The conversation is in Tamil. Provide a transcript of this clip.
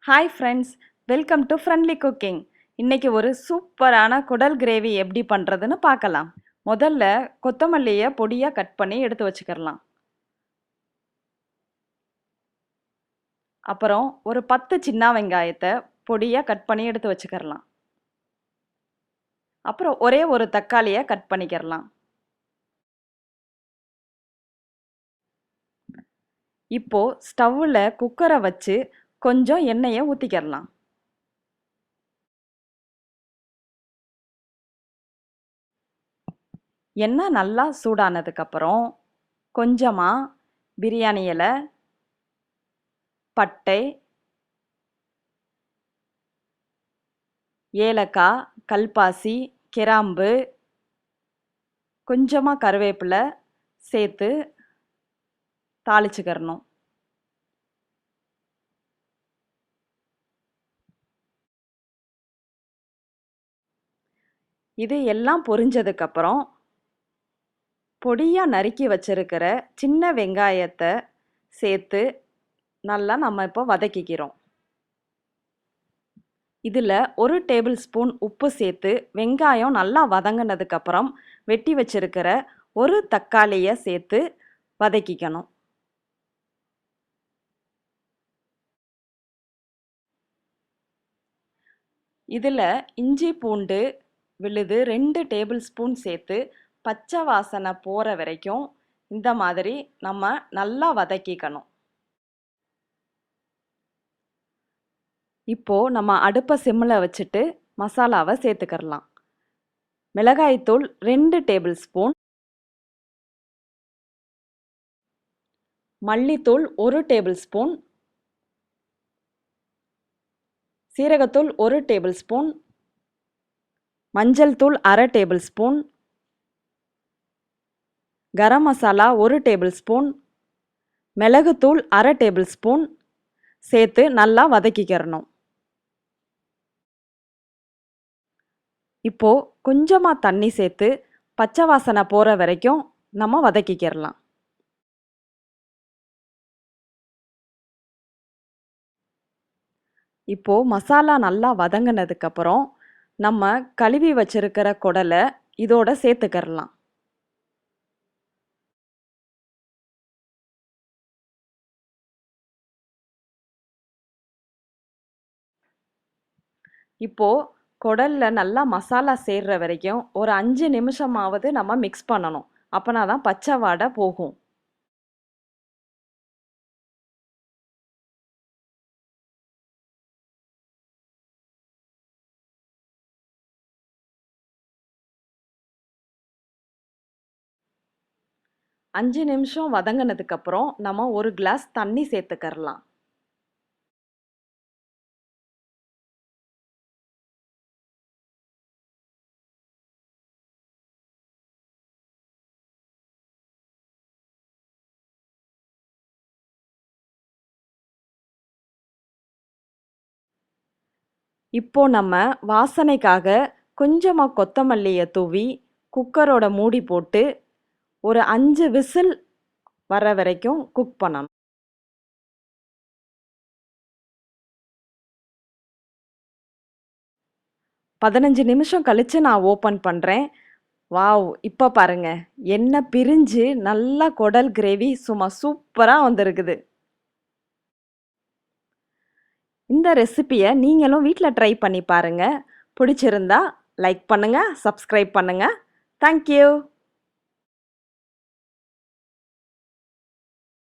Hi friends, welcome to friendly cooking. இன்னைக்கு ஒரு சூப்பரான குடல் கிரேவி எப்படி பண்ணுறதுன்னு பார்க்கலாம். முதல்ல கொத்தமல்லியை பொடியாக கட் பண்ணி எடுத்து வச்சுக்கிறலாம். அப்புறம் ஒரு 10 சின்ன வெங்காயத்தை பொடியாக கட் பண்ணி எடுத்து வச்சுக்கிறலாம். அப்புறம் ஒரே ஒரு தக்காளியை கட் பண்ணிக்கிறலாம். இப்போ ஸ்டவ்வில் குக்கரை வச்சு கொஞ்சம் எண்ணெயை ஊற்றிக்கிறலாம். எண்ணெய் நல்லா சூடானதுக்கப்புறம் கொஞ்சமாக பிரியாணி இலை, பட்டை, ஏலக்காய், கல்பாசி, கிராம்பு, கொஞ்சமாக கருவேப்பிலை சேர்த்து தாளிச்சுக்கிறணும். இது எல்லாம் பொரிஞ்சதுக்கப்புறம் பொடியாக நறுக்கி வச்சிருக்கிற சின்ன வெங்காயத்தை சேர்த்து நல்லா நம்ம இப்போ வதக்கிக்கிறோம். இதில் 1 டேபிள் ஸ்பூன் உப்பு சேர்த்து வெங்காயம் நல்லா வதங்கினதுக்கப்புறம் வெட்டி வச்சிருக்கிற ஒரு தக்காளியை சேர்த்து வதக்கிக்கணும். இதில் இஞ்சி பூண்டு விழுது 2 டேபிள் ஸ்பூன் சேர்த்து பச்சை வாசனை போகிற வரைக்கும் இந்த மாதிரி நம்ம நல்லா வதக்கிக்கணும். இப்போது நம்ம அடுப்பை சிம்மில் வச்சுட்டு மசாலாவை சேர்த்துக்கிறலாம். மிளகாய்த்தூள் 2 டேபிள் ஸ்பூன், மல்லித்தூள் 1 டேபிள் ஸ்பூன், சீரகத்தூள் 1 டேபிள் ஸ்பூன், மஞ்சள் தூள் 1/2 table spoon, garam masala 1 table spoon, மிளகுத்தூள் 1/2 டேபிள் ஸ்பூன் சேர்த்து நல்லா வதக்கிக்கிறணும். இப்போது கொஞ்சமாக தண்ணி சேர்த்து பச்சை வாசனை போகிற வரைக்கும் நம்ம வதக்கிக்கிறலாம். இப்போது மசாலா நல்லா வதங்கினதுக்கப்புறம் நம்ம கழுவி வச்சிருக்கிற குடலை இதோட சேர்த்துக்கிறலாம். இப்போது குடலில் நல்லா மசாலா சேர்ற வரைக்கும் ஒரு 5 நிமிஷமாவது நம்ம மிக்ஸ் பண்ணணும். அப்போனா தான் பச்சை வாடை போகும். அஞ்சு நிமிஷம் வதங்கினதுக்கப்புறம் நம்ம ஒரு கிளாஸ் தண்ணி சேர்த்துக்கரலாம். இப்போ நம்ம வாசனைக்காக கொஞ்சமாக கொத்தமல்லியை தூவி குக்கரோட மூடி போட்டு ஒரு 5 விசில் வர வரைக்கும் குக் பண்ணணும். பதினஞ்சு நிமிஷம் கழித்து நான் ஓப்பன் பண்ணுறேன். வாவ், இப்போ பாருங்க, எண்ணெய் பிரிஞ்சு நல்லா குடல் கிரேவி சும்மா சூப்பராக வந்திருக்குது. இந்த ரெசிபியை நீங்களும் வீட்டில் ட்ரை பண்ணி பாருங்கள். பிடிச்சிருந்தா லைக் பண்ணுங்கள், சப்ஸ்கிரைப் பண்ணுங்கள். தேங்க்யூ.